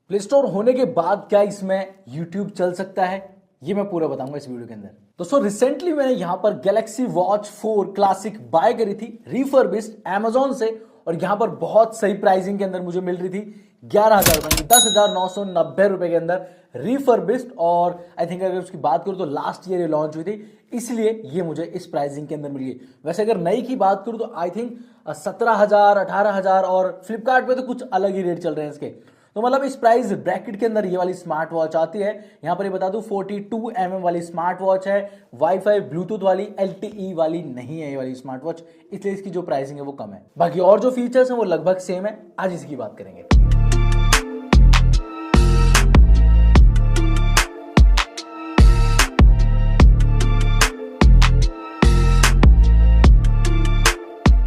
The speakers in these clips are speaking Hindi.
प्ले स्टोर होने के बाद क्या इसमें यूट्यूब चल सकता है, ये मैं पूरा बताऊंगा इस वीडियो के अंदर। दोस्तों रिसेंटली मैंने यहां पर गैलेक्सी वॉच 4 क्लासिक बाय करी थी रिफर्बिश्ड अमेजोन से, और यहां पर बहुत सही प्राइसिंग के अंदर मुझे मिल रही थी 11,000 रुपए, 10,990 रुपए के अंदर रिफर्बिश्ड। और आई थिंक अगर उसकी बात करूं तो लास्ट ईयर ये लॉन्च हुई थी, इसलिए ये मुझे इस प्राइसिंग के अंदर मिली है। वैसे अगर नई की बात करूं तो आई थिंक 17,000 18,000 और फ्लिपकार्ट पे तो कुछ अलग ही रेट चल रहे हैं इसके। तो मतलब इस प्राइस ब्रैकेट के अंदर ये वाली स्मार्ट वॉच आती है। यहां पर ये बता दूं 42 mm वाली स्मार्ट वॉच है, वाईफाई ब्लूटूथ वाली, LTE वाली नहीं है ये वाली स्मार्ट वॉच, इसलिए इसकी जो प्राइसिंग है वो कम है। बाकी और जो फीचर्स हैं वो लगभग सेम है, आज इसकी बात करेंगे।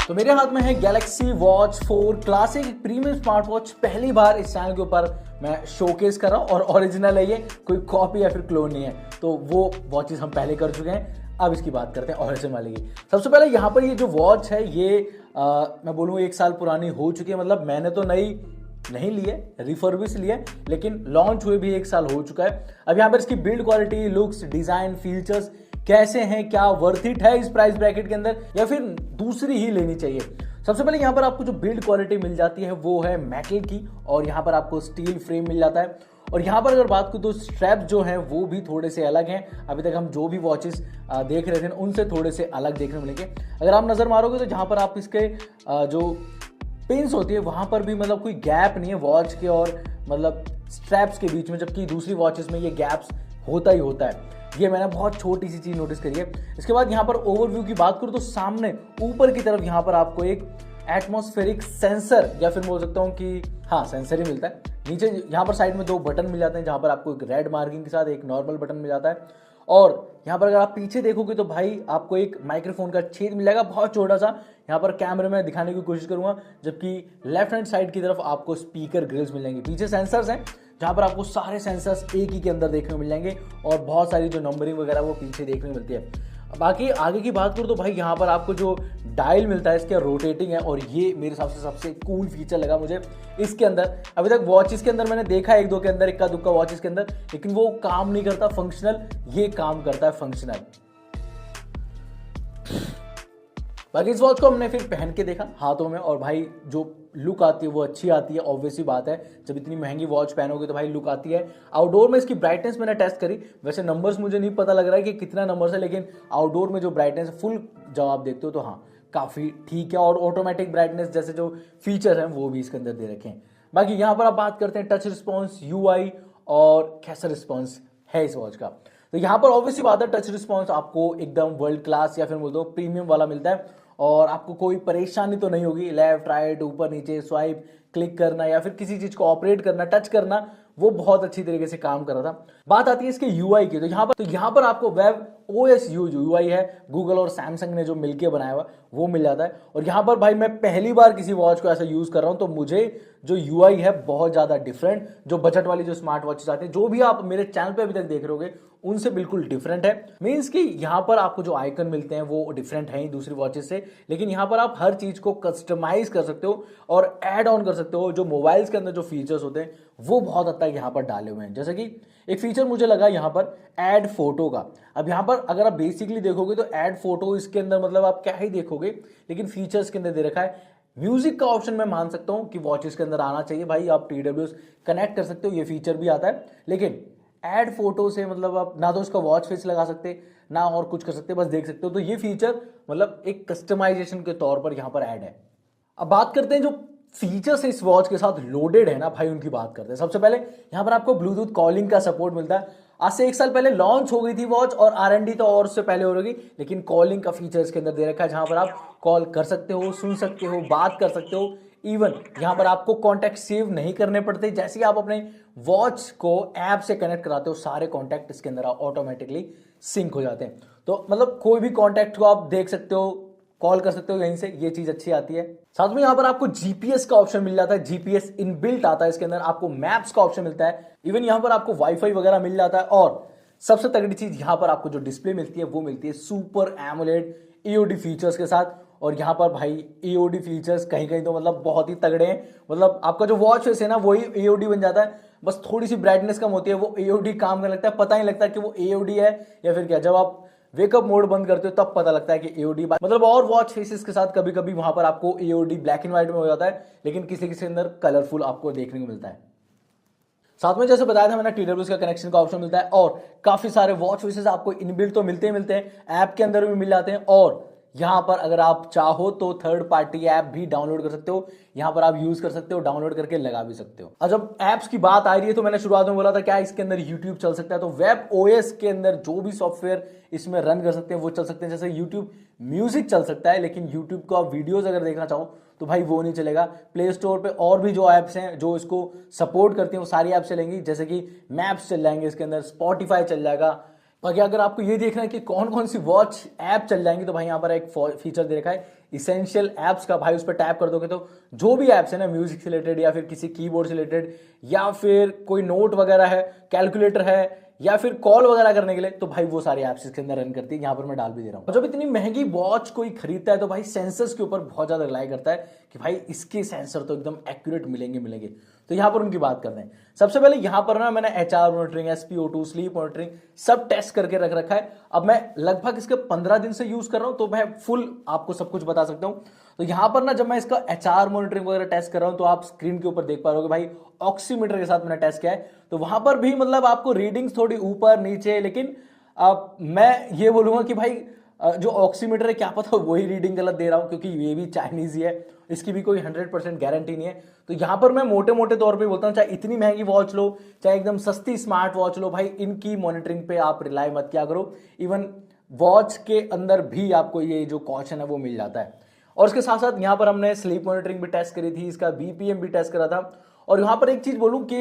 तो मेरे हाथ में है Galaxy watch 4 classic premium smart watch. पहली बार इस चैनल के ऊपर मैं शोकेस कर रहा हूं और ओरिजिनल है ये, कोई कॉपी या फिर क्लोन नहीं है। तो वो वॉचेस हम पहले कर चुके हैं, अब इसकी बात करते हैं ओरिजिनल वाली की। सबसे पहले यहाँ पर ये जो वॉच है ये मैं बोलूँ 1 साल पुरानी हो चुकी है। मतलब मैंने तो नई नहीं ली है, रिफर्बिश ली है, लेकिन लॉन्च हुए भी 1 साल हो चुका है। अब यहाँ पर इसकी build quality, looks, design, features कैसे हैं, क्या वर्थ इट है इस प्राइस ब्रैकेट के अंदर या फिर दूसरी ही लेनी चाहिए। सबसे पहले यहाँ पर आपको जो बिल्ड क्वालिटी मिल जाती है वो है मेटल की, और यहाँ पर आपको स्टील फ्रेम मिल जाता है। और यहाँ पर अगर बात करूँ तो स्ट्रैप जो है वो भी थोड़े से अलग हैं। अभी तक हम जो भी वॉचेस देख रहे थे उनसे थोड़े से अलग देखने मिलेंगे। अगर आप नजर मारोगे तो जहाँ पर आप इसके जो पिन्स होती है वहां पर भी मतलब कोई गैप नहीं है वॉच के और मतलब स्ट्रैप्स के बीच में, जबकि दूसरी वॉचेस में ये गैप्स होता ही होता है। ये मैंने बहुत छोटी सी चीज नोटिस करी है। इसके बाद यहाँ पर ओवरव्यू की बात करूँ तो सामने ऊपर की तरफ यहाँ पर आपको एक एटमॉस्फेरिक सेंसर या फिर बोल सकता हूँ कि हाँ सेंसर ही मिलता है। नीचे यहाँ पर साइड में 2 बटन मिल जाते हैं, जहाँ पर आपको एक रेड मार्किंग के साथ एक नॉर्मल बटन मिल जाता है। और यहाँ पर अगर आप पीछे देखोगे तो भाई आपको एक माइक्रोफोन का छेद मिल जाएगा बहुत छोटा सा। यहाँ पर कैमरे में दिखाने की कोशिश करूंगा, जबकि लेफ्ट हैंड साइड की तरफ आपको स्पीकर ग्रिल्स मिल जाएंगे। पीछे सेंसर्स हैं जहाँ पर आपको सारे सेंसर्स एक ही के अंदर देखने को मिल जाएंगे, और बहुत सारी जो नंबरिंग वगैरह वो पीछे देखने को मिलती है। बाकी आगे की बात करूँ तो भाई यहाँ पर आपको जो डायल मिलता है इसके रोटेटिंग है, और ये मेरे हिसाब से सबसे कूल फीचर लगा मुझे इसके अंदर। अभी तक वॉचेस के अंदर मैंने देखा है 1-2 के अंदर, इक्का दुक्का वॉचेस के अंदर, लेकिन वो काम नहीं करता फंक्शनल, ये काम करता है फंक्शनल। बाकी इस वॉच को हमने फिर पहन के देखा हाथों में, और भाई जो लुक आती है वो अच्छी आती है। ऑब्वियसली बात है, जब इतनी महंगी वॉच पहनोगे तो भाई लुक आती है। आउटडोर में इसकी ब्राइटनेस मैंने टेस्ट करी, वैसे नंबर्स मुझे नहीं पता लग रहा है कि कितना नंबर्स है, लेकिन आउटडोर में जो ब्राइटनेस फुल जवाब देखते हो तो हाँ काफी ठीक है। और ऑटोमेटिक ब्राइटनेस जैसे जो फीचर हैं वो भी इसके अंदर दे रखे हैं। बाकी यहाँ पर आप बात करते हैं टच रिस्पॉन्स, UI और कैसा रिस्पॉन्स है इस वॉच का। तो यहाँ पर ऑब्वियसली बात है टच रिस्पॉन्स आपको एकदम वर्ल्ड क्लास या फिर बोल दो प्रीमियम वाला मिलता है, और आपको कोई परेशानी तो नहीं होगी। लेफ्ट राइट ऊपर नीचे स्वाइप क्लिक करना या फिर किसी चीज को ऑपरेट करना, टच करना, वो बहुत अच्छी तरीके से काम कर रहा था। बात आती है इसके UI की, तो यहाँ पर आपको वेब OS UI है, गूगल और सैमसंग ने जो मिलके बनाया हुआ वो मिल जाता है। और यहाँ पर भाई मैं पहली बार किसी वॉच को ऐसा यूज कर रहा हूँ, तो मुझे जो UI है बहुत ज्यादा डिफरेंट, जो बजट वाली जो स्मार्ट वॉचेस आती है, जो भी आप मेरे चैनल पे अभी तक देख रहे होगे उनसे बिल्कुल डिफरेंट है। मीन्स कि यहाँ पर आपको जो आइकन मिलते हैं वो डिफरेंट है ही दूसरी वॉचेस से, लेकिन यहाँ पर आप हर चीज को कस्टमाइज कर सकते हो और ऐड ऑन कर सकते हो। जो मोबाइल्स के अंदर जो फीचर्स होते हैं वो बहुत हद तक यहाँ पर डाले हुए हैं। जैसे कि एक फीचर मुझे लगा यहाँ पर ऐड फोटो का। अब यहाँ पर अगर आप बेसिकली देखोगे तो ऐड फोटो इसके अंदर मतलब आप क्या ही देखोगे, लेकिन फीचर्स के अंदर दे रखा है म्यूजिक का ऑप्शन। मैं मान सकता हूं कि वॉचेस के अंदर आना चाहिए भाई, आप TWS कनेक्ट कर सकते हो, ये फीचर भी आता है। लेकिन ऐड फोटो से मतलब आप ना तो उसका वॉच फेस लगा सकते ना और कुछ कर सकते, बस देख सकते हो। तो ये फीचर मतलब एक कस्टमाइजेशन के तौर पर यहाँ पर ऐड है। अब बात करते हैं जो फीचर्स इस वॉच के साथ लोडेड है ना भाई, उनकी बात करते हैं। सबसे पहले यहाँ पर आपको ब्लूटूथ कॉलिंग का सपोर्ट मिलता है। आज से 1 साल पहले लॉन्च हो गई थी वॉच, और R&D तो और उससे पहले हो रही, लेकिन कॉलिंग का फीचर इसके अंदर दे रखा है, जहां पर आप कॉल कर सकते हो, सुन सकते हो, बात कर सकते हो। इवन यहां पर आपको कॉन्टैक्ट सेव नहीं करने पड़ते। जैसे ही आप अपने वॉच को ऐप से कनेक्ट कराते हो, सारे कॉन्टैक्ट इसके अंदर ऑटोमेटिकली सिंक हो जाते हैं। तो मतलब कोई भी कॉन्टैक्ट को आप देख सकते हो, कॉल कर सकते हो यहीं से, ये चीज अच्छी आती है। साथ में यहाँ पर आपको GPS का ऑप्शन मिल जाता है, GPS इनबिल्ट आता है इसके अंदर। आपको मैप्स का ऑप्शन मिलता है, इवन यहाँ पर आपको वाईफाई वगैरह मिल जाता है। और सबसे तगड़ी चीज यहाँ पर आपको जो डिस्प्ले मिलती है वो मिलती है सुपर एमोलेड AOD फीचर्स के साथ। और यहाँ पर भाई AOD फीचर्स कहीं कहीं तो मतलब बहुत ही तगड़े हैं। मतलब आपका जो वॉच फेस है ना वही AOD बन जाता है। बस थोड़ी सी ब्राइटनेस कम होती है, वो एओडी काम करने लगता है, पता नहीं लगता कि वो एओडी है या फिर क्या। जब आप वेकअप मोड बंद करते हो तब पता लगता है कि एओडी, मतलब और वॉच फेसेस के साथ कभी कभी वहां पर आपको एओडी ब्लैक एंड व्हाइट में हो जाता है, लेकिन किसी किसी अंदर कलरफुल आपको देखने को मिलता है। साथ में जैसे बताया था मैंने, TWS का कनेक्शन का ऑप्शन मिलता है और काफी सारे वॉच फेसेस आपको इनबिल्ट तो मिलते हैं, ऐप के अंदर भी मिल जाते हैं। और यहां पर अगर आप चाहो तो थर्ड पार्टी ऐप भी डाउनलोड कर सकते हो, यहां पर आप यूज कर सकते हो, डाउनलोड करके लगा भी सकते हो। और जब ऐप्स की बात आ रही है तो मैंने शुरुआत में बोला था क्या इसके अंदर यूट्यूब चल सकता है, तो वेब ओएस के अंदर जो भी सॉफ्टवेयर इसमें रन कर सकते हैं वो चल सकते हैं। जैसे यूट्यूब म्यूजिक चल सकता है, लेकिन यूट्यूब को आप वीडियोज अगर देखना चाहो तो भाई वो नहीं चलेगा। प्ले स्टोर पे और भी जो ऐप्स हैं जो इसको सपोर्ट करती हैं वो सारी ऐप्स चलेंगी, जैसे कि मैप्स चल जाएंगे इसके अंदर, स्पॉटिफाई चल जाएगा। बाकी अगर आपको ये देखना है कि कौन कौन सी वॉच ऐप चल जाएंगी तो भाई यहाँ पर एक फीचर दे रखा है इसेंशियल ऐप्स का। भाई उस पर टैप कर दोगे तो जो भी ऐप्स है ना म्यूजिक से रिलेटेड या फिर किसी कीबोर्ड से रिलेटेड या फिर कोई नोट वगैरह है, कैलकुलेटर है या फिर कॉल वगैरह करने के लिए, तो भाई वो सारी ऐप्स इसके अंदर रन करती है। यहाँ पर मैं डाल भी दे रहा हूँ। जब इतनी महंगी वॉच कोई खरीदता है तो भाई सेंसर्स के ऊपर बहुत ज्यादा रिलाई करता है कि भाई इसके सेंसर तो एकदम एक्यूरेट मिलेंगे। तो यहाँ पर उनकी बात कर रहे हैं। सबसे पहले यहाँ पर ना मैंने HR monitoring, SpO2, sleep monitoring सब टेस्ट करके रख रखा है। अब मैं लगभग इसके 15 दिन से यूज कर रहा हूँ, तो मैं फुल आपको सब कुछ बता सकता हूँ। तो यहाँ पर ना जब मैं इसका HR मॉनिटरिंग वगैरह टेस्ट कर रहा हूँ तो आप स्क्रीन के ऊपर देख पा रहे हो भाई ऑक्सीमीटर के साथ मैंने टेस्ट किया है, तो वहां पर भी मतलब आपको रीडिंग्स थोड़ी ऊपर नीचे, लेकिन मैं ये बोलूंगा कि भाई जो ऑक्सीमीटर है क्या पता वही रीडिंग गलत दे रहा हूं, क्योंकि ये भी चाइनीज ही है, इसकी भी कोई 100% गारंटी नहीं है। तो यहां पर मैं मोटे मोटे तौर पे बोलता हूं, चाहे इतनी महंगी वॉच लो चाहे एकदम सस्ती स्मार्ट वॉच लो, भाई इनकी मॉनिटरिंग पे आप रिलाई मत किया करो। इवन वॉच के अंदर भी आपको ये जो कॉशन है वो मिल जाता है। और उसके साथ साथ यहाँ पर हमने स्लीप मॉनिटरिंग भी टेस्ट करी थी, इसका BPM भी टेस्ट करा था। और यहाँ पर एक चीज बोलूं कि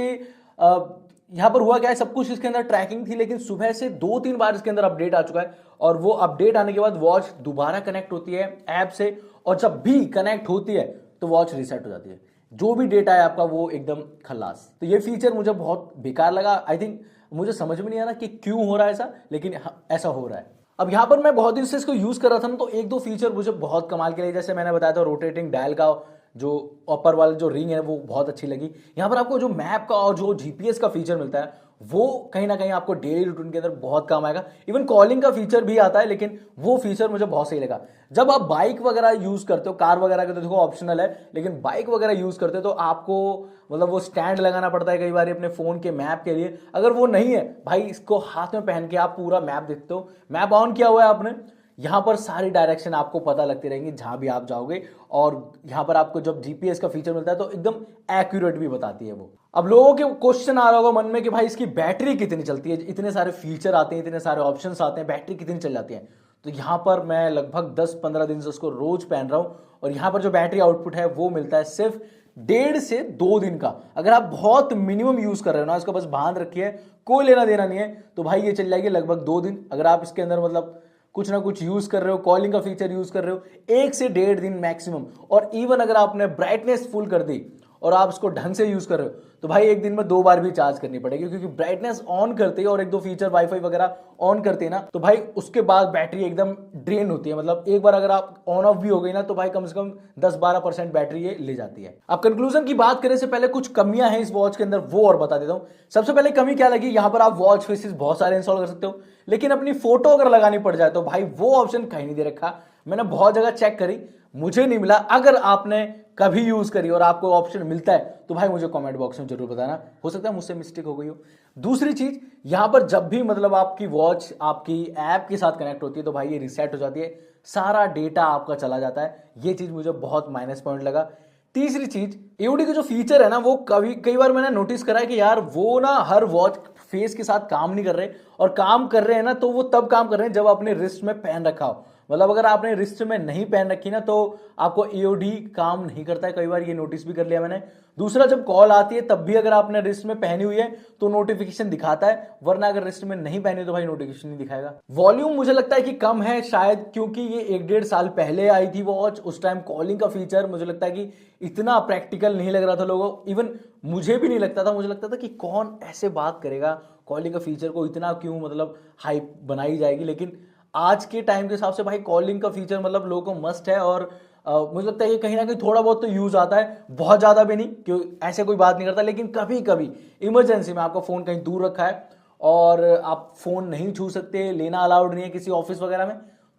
यहाँ पर हुआ क्या है, सब कुछ इसके अंदर ट्रैकिंग थी, लेकिन सुबह से 2-3 बार इसके अंदर अपडेट आ चुका है और वो अपडेट आने के बाद वॉच दोबारा कनेक्ट होती है ऐप से, और जब भी कनेक्ट होती है तो वॉच रीसेट हो जाती है। जो भी डेटा है आपका वो एकदम खल्लास। तो ये फीचर मुझे बहुत बेकार लगा। आई थिंक मुझे समझ में नहीं आ रहा कि क्यों हो रहा है ऐसा, लेकिन ऐसा हो रहा है। अब यहां पर मैं बहुत दिन से इसको यूज कर रहा था ना, तो एक दो फीचर मुझे बहुत कमाल के लगे। जैसे मैंने बताया था रोटेटिंग डायल का जो अपर वाला जो रिंग है वो बहुत अच्छी लगी। यहां पर आपको जो मैप का और जो GPS का फीचर मिलता है वो कहीं ना कहीं आपको डेली रूटीन के अंदर बहुत काम आएगा। इवन कॉलिंग का फीचर भी आता है, लेकिन वो फीचर मुझे बहुत सही लगा। जब आप बाइक वगैरह यूज करते हो, कार वगैरह का तो देखो ऑप्शनल है, लेकिन बाइक वगैरह यूज करते हो तो आपको मतलब वो स्टैंड लगाना पड़ता है कई बार अपने फोन के मैप के लिए। अगर वो नहीं है भाई, इसको हाथ में पहन के आप पूरा मैप देखते हो, मैप ऑन किया हुआ है आपने, यहां पर सारी डायरेक्शन आपको पता लगती रहेंगी जहां भी आप जाओगे। और यहां पर आपको जब GPS का फीचर मिलता है तो एकदम एक्यूरेट भी बताती है वो। अब लोगों के क्वेश्चन आ रहा होगा मन में कि भाई इसकी बैटरी कितनी चलती है, इतने सारे फीचर आते हैं, इतने सारे ऑप्शंस आते हैं, बैटरी कितनी चल जाती है। तो यहां पर मैं लगभग 10-15 दिन से उसको रोज पहन रहा हूं और यहां पर जो बैटरी आउटपुट है वो मिलता है सिर्फ 1.5 से 2 दिन का। अगर आप बहुत मिनिमम यूज कर रहे हो ना, इसका बस बांध रखिए, कोई लेना देना नहीं है, तो भाई ये चल जाएगी लगभग 2 दिन। अगर आप इसके अंदर मतलब कुछ ना कुछ यूज कर रहे हो, कॉलिंग का फीचर यूज कर रहे हो, 1 से 1.5 दिन मैक्सिमम। और इवन अगर आपने ब्राइटनेस फुल कर दी और आप इसको ढंग से यूज कर रहे हो तो भाई एक दिन में 2 बार भी चार्ज करनी पड़ेगी, क्योंकि ब्राइटनेस ऑन करते ही और 1-2 फीचर वाईफाई वगैरह ऑन करते हैं ना, तो भाई उसके बाद बैटरी एकदम ड्रेन होती है। मतलब एक बार अगर आप ऑन ऑफ भी हो गई ना तो भाई कम से कम 10-12% बैटरी ये ले जाती है। अब कंक्लूजन की बात करें से पहले कुछ कमियां हैं इस वॉच के अंदर, वो और बता देता हूं। सबसे पहले कमी क्या लगी, यहां पर आप वॉच फेसेस बहुत सारे इंस्टॉल कर सकते हो, लेकिन अपनी फोटो अगर लगानी पड़ जाए तो भाई वो ऑप्शन कहीं नहीं दे रखा। मैंने बहुत जगह चेक करी, मुझे नहीं मिला। अगर आपने कभी यूज करी और आपको ऑप्शन मिलता है तो भाई मुझे कमेंट बॉक्स में जरूर बताना, हो सकता है मुझसे मिस्टेक हो गई हो। दूसरी चीज, यहां पर जब भी मतलब आपकी वॉच आपकी ऐप के साथ कनेक्ट होती है तो भाई ये रिसेट हो जाती है, सारा डेटा आपका चला जाता है। ये चीज मुझे बहुत माइनस पॉइंट लगा। तीसरी चीज, एओडी का जो फीचर है ना वो कई बार मैंने नोटिस करा है कि यार वो ना हर वॉच फेस के साथ काम नहीं कर रहे, और काम कर रहे हैं ना तो वो तब काम कर रहे हैं जब आपने रिस्ट में पहन रखा हो। मतलब अगर आपने रिस्ट में नहीं पहन रखी ना तो आपको एओडी काम नहीं करता है, कई बार ये नोटिस भी कर लिया मैंने। दूसरा, जब कॉल आती है तब भी अगर आपने रिस्ट में पहनी हुई है तो नोटिफिकेशन दिखाता है, वरना अगर रिस्ट में नहीं पहनी तो भाई नोटिफिकेशन नहीं दिखाएगा। वॉल्यूम मुझे लगता है कि कम है, शायद क्योंकि ये 1-1.5 साल पहले आई थी वॉच, उस टाइम कॉलिंग का फीचर मुझे लगता है कि इतना प्रैक्टिकल नहीं लग रहा था लोगों, इवन मुझे भी नहीं लगता था। मुझे लगता था कि कौन ऐसे बात करेगा, कॉलिंग का फीचर को इतना क्यों मतलब हाइप बनाई जाएगी। लेकिन आज के टाइम के हिसाब से भाई कॉलिंग का फीचर मतलब लोगों को मस्ट है, और मुझे लगता है ये कहीं ना कहीं थोड़ा बहुत तो यूज आता है, बहुत ज्यादा भी नहीं, क्यों ऐसे कोई बात नहीं करता, लेकिन कभी कभी इमरजेंसी में आपका फोन कहीं दूर रखा है और आप फोन नहीं छू सकते, लेना अलाउड नहीं है किसी ऑफिस वगैरह में,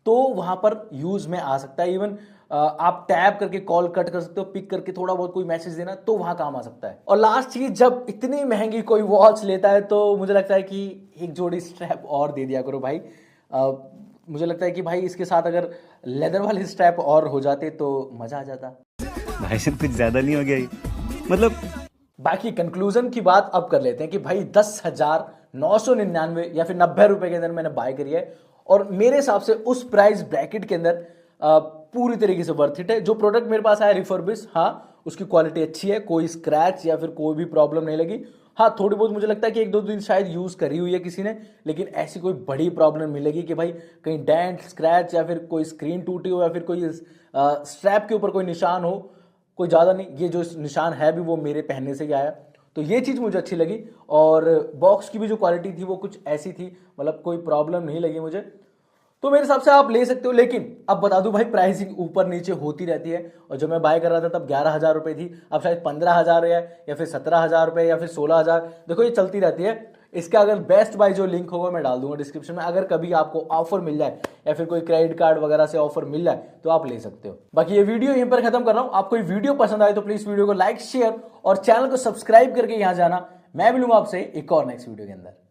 तो वहां पर यूज में आ सकता है। इवन आप टैप करके कॉल कट कर सकते हो, पिक करके थोड़ा बहुत कोई मैसेज देना तो वहां काम आ सकता है। और लास्ट चीज, जब इतनी महंगी कोई वॉच लेता है तो मुझे लगता है कि एक जोड़ी स्ट्रैप और दे दिया करो भाई। मुझे लगता है कि भाई इसके साथ अगर लेदर वाले स्ट्रैप और हो जाते तो मजा आ जाता। भाई साहब कुछ ज्यादा नहीं हो गया ये? मतलब बाकी कंक्लूजन की बात अब कर लेते हैं कि भाई 10,999 या फिर 90 रुपए के अंदर मैंने बाय करी है, और मेरे हिसाब से उस प्राइस ब्रैकेट के अंदर पूरी तरीके से वर्थ इट है। जो प्रोडक्ट मेरे पास आया रिफर्बिश, हाँ उसकी क्वालिटी अच्छी है, कोई स्क्रैच या फिर कोई भी प्रॉब्लम नहीं लगी। हाँ थोड़ी बहुत मुझे लगता है कि एक दो दिन शायद यूज करी हुई है किसी ने, लेकिन ऐसी कोई बड़ी प्रॉब्लम मिलेगी कि भाई कहीं डेंट स्क्रैच या फिर कोई स्क्रीन टूटी हो या फिर कोई स्ट्रैप के ऊपर कोई निशान हो, कोई ज़्यादा नहीं। ये जो निशान है भी वो मेरे पहनने से ही आया, तो ये चीज़ मुझे अच्छी लगी। और बॉक्स की भी जो क्वालिटी थी वो कुछ ऐसी थी, मतलब कोई प्रॉब्लम नहीं लगी मुझे, तो मेरे हिसाब से आप ले सकते हो। लेकिन अब बता दूं भाई, प्राइसिंग ऊपर नीचे होती रहती है, और जब मैं बाय कर रहा था तब 11,000 रुपये थी, अब शायद 15,000 है या फिर 17,000 रुपये या फिर 16,000, देखो ये चलती रहती है। इसका अगर बेस्ट बाय जो लिंक होगा मैं डाल दूंगा डिस्क्रिप्शन में, अगर कभी आपको ऑफर मिल जाए या फिर कोई क्रेडिट कार्ड वगैरह से ऑफर मिल जाए तो आप ले सकते हो। बाकी ये वीडियो यहीं पर खत्म कर रहा हूं। आपको ये वीडियो पसंद आए तो प्लीज वीडियो को लाइक शेयर और चैनल को सब्सक्राइब करके यहां जाना। मैं मिलूंगा आपसे एक और नेक्स्ट वीडियो के अंदर।